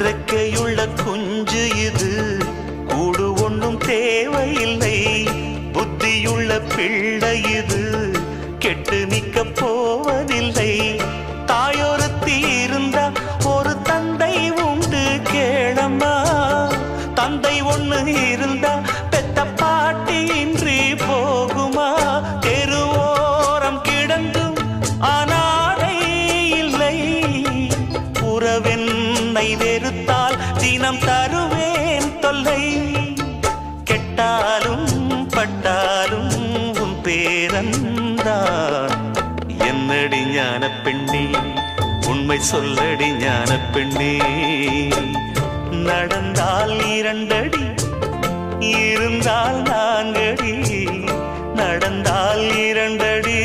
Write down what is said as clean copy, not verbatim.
ரெக்கையுள்ள குஞ்சு இது, கூடு ஒன்றும் தேவையில்லை. புத்தியுள்ள பிள்ளை இது, கெட்டு நிக்க போவதில்லை. தாயொருத்தி இருந்தா ஒரு தந்தை உண்டு கேளம்மா. தந்தை ஒண்ணு இருந்தா பெத்த பாட்டி இன்றி போகுமா? தெருவோரம் கிடந்தும் அனாதை இல்லை. உறவென்னை வெறுத்தால் தினம் தருவேன் தொல்லை. கெட்டாலும் பட்டாலும் உன் பேரந்தான். என்னடி ஞான பெண்ணே, உண்மை சொல்லடி ஞான பெண்ணே. நடந்தால் 2 அடி, இருந்தால் 4 அடி. நடந்தால் 2 அடி.